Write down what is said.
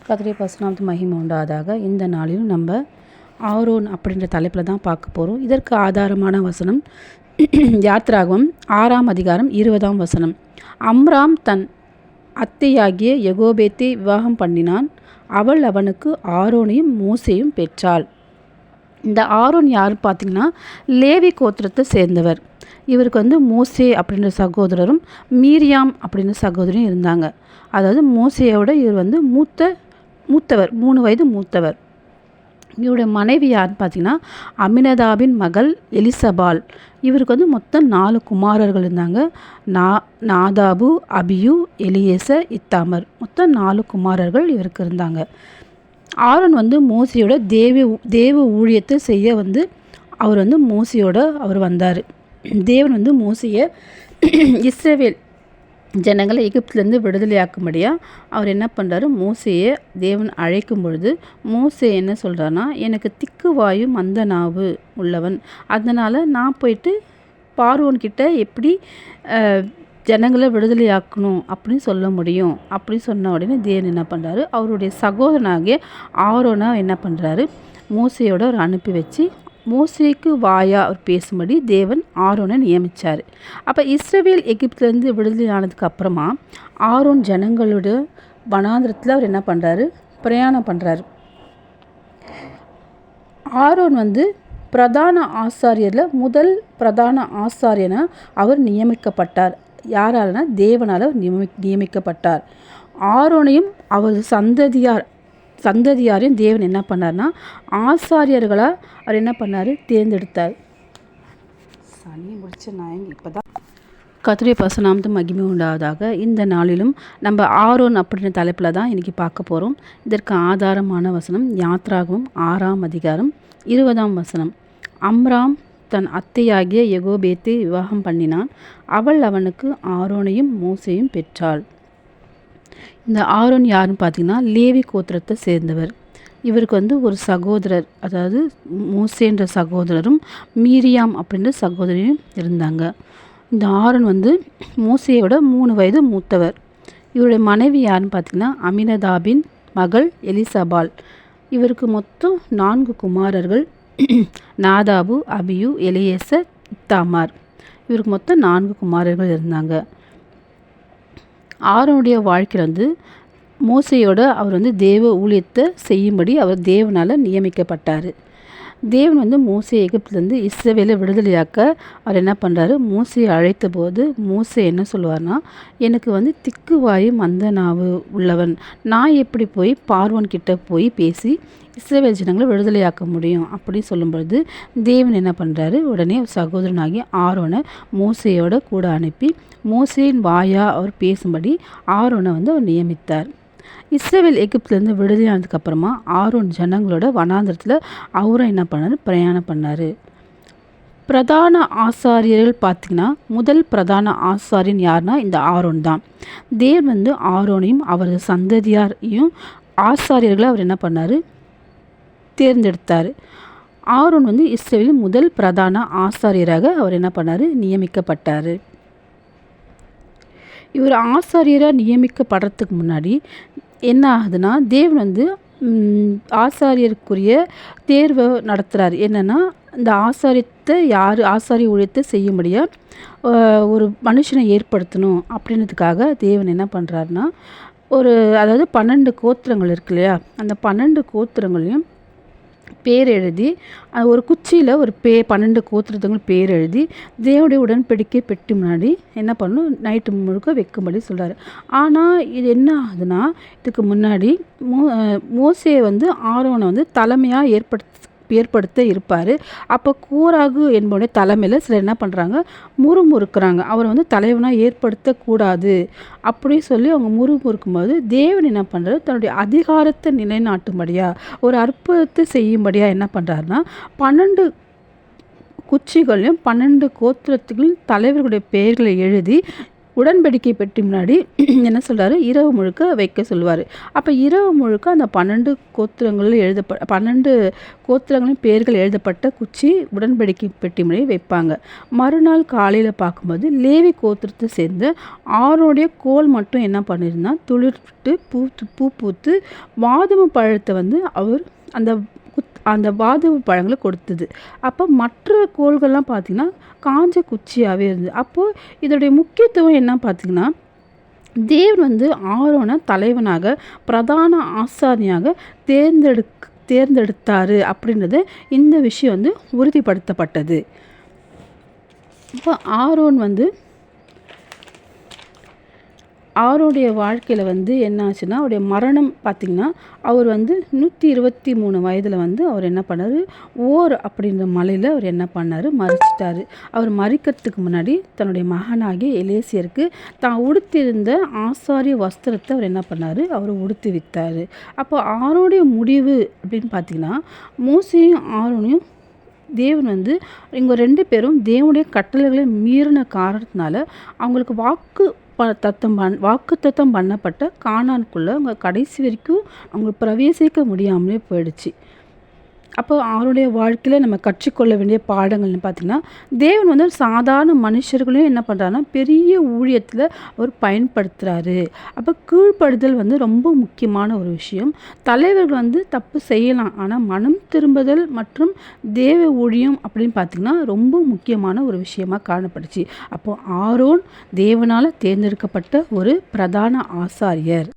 கர்த்தருடைய பரிசுத்த மகிமை உண்டாதாக. இந்த நாளிலும் நம்ம ஆரோன் அப்படின்ற தலைப்பில் தான் பார்க்க போகிறோம். இதற்கு ஆதாரமான வசனம் யாத்ராகமம் 6ஆம் அதிகாரம் 20ஆம் வசனம். அம்ராம் தன் அத்தையாகிய யெகோபேத்தை விவாகம் பண்ணினான். அவள் அவனுக்கு ஆரோனையும் மோசேயும் பெற்றாள். இந்த ஆரோன் யார் பார்த்திங்கன்னா, லேவி கோத்திரத்தை சேர்ந்தவர். இவருக்கு மோசே அப்படின்ற சகோதரரும் மீரியாம் அப்படின்ற சகோதரியும் இருந்தாங்க. அதாவது மோசேயோட இவர் மூத்தவர், 3 வயது மூத்தவர். இவருடைய மனைவி யாருன்னு பார்த்தீங்கன்னா, அமினதாபின் மகள் எலிசபால். இவருக்கு மொத்தம் 4 குமாரர்கள் இருந்தாங்க. Nadab, Abihu, Eliezer, Ithamar. மொத்தம் 4 குமாரர்கள் இவருக்கு இருந்தாங்க. ஆரோன் மோசையோட தேவ ஊழியத்தை செய்ய அவர் மோசையோட அவர் வந்தார். தேவன் மோசையை இஸ்ரவேல் ஜனங்களை எகிப்திலேருந்து விடுதலையாக்கும்படியாக அவர் என்ன பண்ணுறாரு, மோசையை தேவன் அழைக்கும் பொழுது மோசே என்ன சொல்கிறான்னா, எனக்கு திக்கு வாயு மந்த நாவு உள்ளவன், அதனால் நான் போயிட்டு பார்வோன்கிட்ட எப்படி ஜனங்களை விடுதலையாக்கணும் அப்படின்னு சொல்ல முடியும் அப்படின்னு சொன்ன உடனே தேவன் என்ன பண்ணுறாரு, அவருடைய சகோதரனாகிய ஆரோனை என்ன பண்ணுறாரு, மோசையோட அவர் அனுப்பி வச்சு மோசேக்கு வாயா அவர் பேசும்படி தேவன் ஆரோனை நியமித்தார். அப்போ இஸ்ரவேல் எகிப்திலேருந்து விடுதலை ஆனதுக்கு அப்புறமா ஆரோன் ஜனங்களோட வனாந்திரத்தில் அவர் என்ன பண்ணுறாரு, பிரயாணம் பண்ணுறாரு. ஆரோன் பிரதான ஆசாரியரில் முதல் பிரதான ஆசாரியனாக அவர் நியமிக்கப்பட்டார். யாராலனா தேவனால் அவர் நியமிக்கப்பட்டார். ஆரோனையும் அவர் சந்ததியாரையும் தேவன் என்ன பண்ணார்னா ஆசாரியர்களாக அவர் என்ன பண்ணார், தேர்ந்தெடுத்தார். சனி முடிச்ச நாயங்க இப்போ தான் கர்த்தருடைய பரிசுத்த மகிமை உண்டாவதாக. இந்த நாளிலும் நம்ம ஆரோன் அப்படின்ற தலைப்பில் தான் இன்றைக்கி பார்க்க போகிறோம். இதற்கு ஆதாரமான வசனம் யாத்ராகமம் 6ஆம் அதிகாரம் 20ஆம் வசனம். அம்ராம் தன் அத்தையாகிய யெகோபேத்தை விவாகம் பண்ணினான். அவள் அவனுக்கு ஆரோனையும் மோசையும் பெற்றாள். இந்த ஆரோன் யாருன்னு பார்த்தீங்கன்னா, லேவி கோத்திரத்தை சேர்ந்தவர். இவருக்கு ஒரு சகோதரர், அதாவது மோசேன்ற சகோதரரும் மீரியாம் அப்படின்ற சகோதரியும் இருந்தாங்க. இந்த ஆரோன் மோசேயோட 3 வயது மூத்தவர். இவருடைய மனைவி யாருன்னு பார்த்தீங்கன்னா, அமினதாபின் மகள் எலிசபால். இவருக்கு மொத்தம் 4 குமாரர்கள். Nadab, Abihu, Eliezer, Ithamar. இவருக்கு மொத்தம் 4 குமாரர்கள் இருந்தாங்க. ஆரோனுடைய வாழ்க்கையில் மோசையோட அவர் தேவ ஊழியத்தை செய்யும்படி அவர் தேவனால் நியமிக்கப்பட்டார். தேவன் மோசே எகிப்திலேருந்து இஸ்ரவேலை விடுதலையாக்க அவர் என்ன பண்ணுறாரு, மோசையை அழைத்த போது மோசே என்ன சொல்லுவார்னா, எனக்கு திக்கு வாயு மந்த நாவு உள்ளவன், நான் எப்படி போய் பார்வோன் கிட்ட போய் பேசி இஸ்ரவேல் ஜனங்களை விடுதலையாக்க முடியும் அப்படின்னு சொல்லும்பொழுது தேவன் என்ன பண்ணுறாரு, உடனே சகோதரனாகி ஆரோனை மோசையோட கூட அனுப்பி மோசேயின் வாயா அவர் பேசும்படி ஆரோனை அவர் நியமித்தார். இஸ்ரவேல் எகிப்திலேருந்து விடுதலையானதுக்கப்புறமா ஆரோன் ஜனங்களோட வனாந்திரத்தில் அவரும் என்ன பண்ணார், பிரயாணம் பண்ணார். பிரதான ஆசாரியர்கள் பார்த்திங்கன்னா, முதல் பிரதான ஆசாரியன் யாருன்னா இந்த ஆரோன் தான். தேவன் ஆரோனையும் அவரது சந்ததியாரையும் ஆசாரியர்களை அவர் என்ன பண்ணார், தேர்ந்தெடுத்தார். ஆரோன் இஸ்ரவேலின் முதல் பிரதான ஆசாரியராக அவர் என்ன பண்ணார், நியமிக்கப்பட்டார். இவர் ஆசாரியராக நியமிக்கப்படுறதுக்கு முன்னாடி என்ன ஆகுதுன்னா, தேவன் ஆசாரியருக்குரிய தேர்வை நடத்துகிறார். என்னென்னா, இந்த ஆசாரிய ஊழியத்தை செய்யும்படியாக ஒரு மனுஷனை ஏற்படுத்தணும் அப்படின்றதுக்காக தேவன் என்ன பண்ணுறாருன்னா, அதாவது 12 கோத்திரங்கள் இருக்கு இல்லையா, அந்த 12 கோத்திரங்களையும் பேர் எழுதி ஒரு குச்சியில் 12 கோத்திரத்துங்கள் பேர் எழுதி தேவனுடைய உடன்படிக்கை பெட்டி முன்னாடி என்ன பண்ணணும், நைட்டு முழுக்க வைக்கும்படி சொல்கிறார். ஆனால் இது என்ன ஆகுதுன்னா, இதுக்கு முன்னாடி மோசே ஆரோனை தலைமையாக ஏற்படுத்த இருப்பார். அப்போ கூராகு என்பவனுடைய தலைமையில் சிலர் என்ன பண்ணுறாங்க, முறுமுறுக்கிறாங்க. அவரை தலைவனாக ஏற்படுத்தக்கூடாது அப்படி சொல்லி அவங்க முறுமுறுக்கும்போது தேவன் என்ன பண்ணுறாரு, தன்னுடைய அதிகாரத்தை நிலைநாட்டும்படியாக ஒரு அற்புதத்தை செய்யும்படியாக என்ன பண்ணுறாருன்னா, 12 குச்சிகளையும் 12 கோத்திரத்துகளின் தலைவர்களுடைய பெயர்களை எழுதி உடன்படிக்கை பெட்டி முன்னாடி என்ன சொல்கிறாரு, இரவு முழுக்க வைக்க சொல்லுவார். அப்போ இரவு முழுக்க அந்த 12 கோத்திரங்களில் 12 கோத்திரங்களின் பெயர்கள் எழுதப்பட்ட குச்சி உடன்படிக்கை பெட்டி முன்னாடி வைப்பாங்க. மறுநாள் காலையில் பார்க்கும்போது லேவி கோத்திரத்தை சேர்ந்து ஆரோடைய கோல் மட்டும் என்ன பண்ணியிருந்தா துளிர்விட்டு பூ பூத்து வாதும பழத்தை அவர் அந்த வாதும பழங்களை கொடுத்தது. அப்போ மற்ற கோள்கள்லாம் பார்த்திங்கன்னா காஞ்ச குச்சியாகவே இருந்தது. அப்போது இதோடைய முக்கியத்துவம் என்ன பார்த்திங்கன்னா, தேவன் ஆரோனை தலைவனாக பிரதான ஆசாரியாக தேர்ந்தெடுத்தார் அப்படின்றது இந்த விஷயம் உறுதிப்படுத்தப்பட்டது. இப்போ ஆரோனுடைய வாழ்க்கையில் என்ன ஆச்சுன்னா, அவருடைய மரணம் பார்த்திங்கன்னா, அவர் 123 வயதில் அவர் என்ன பண்ணார், ஓர் அப்படின்ற மலையில் அவர் என்ன பண்ணார், மரிச்சிட்டார். அவர் மரிக்கிறதுக்கு முன்னாடி தன்னுடைய மகனாகிய எலேசியருக்கு தான் உடுத்தியிருந்த ஆசாரிய வஸ்திரத்தை அவர் என்ன பண்ணார், அவர் உடுத்தி வித்தார். அப்போ ஆரோனுடைய முடிவு அப்படின்னு பார்த்திங்கன்னா, மோசேயும் ஆரோனையும் தேவன் இவங்க 2 பேரும் தேவனுடைய கட்டளைகளை மீறின காரணத்தினால அவங்களுக்கு வாக்குத்தத்தம் பண்ணப்பட்ட கானானுக்குள்ளே அவங்க கடைசி வரைக்கும் அவங்க பிரவேசிக்க முடியாமலே போயிடுச்சு. அப்போ அவருடைய வாழ்க்கையில் நம்ம கற்றுக்கொள்ள வேண்டிய பாடங்கள்னு பார்த்திங்கன்னா, தேவன் சாதாரண மனுஷர்களையும் என்ன பண்ணுறாருன்னா பெரிய ஊழியத்தில் அவர் பயன்படுத்துகிறாரு. அப்போ கீழ்ப்படுதல் ரொம்ப முக்கியமான ஒரு விஷயம். தலைவர்கள் தப்பு செய்யலாம், ஆனால் மனம் திரும்புதல் மற்றும் தேவ ஊழியம் அப்படின்னு பார்த்திங்கன்னா ரொம்ப முக்கியமான ஒரு விஷயமாக காணப்பட்டுச்சு. அப்போது ஆரோன் தேவனால் தேர்ந்தெடுக்கப்பட்ட ஒரு பிரதான ஆசாரியர்.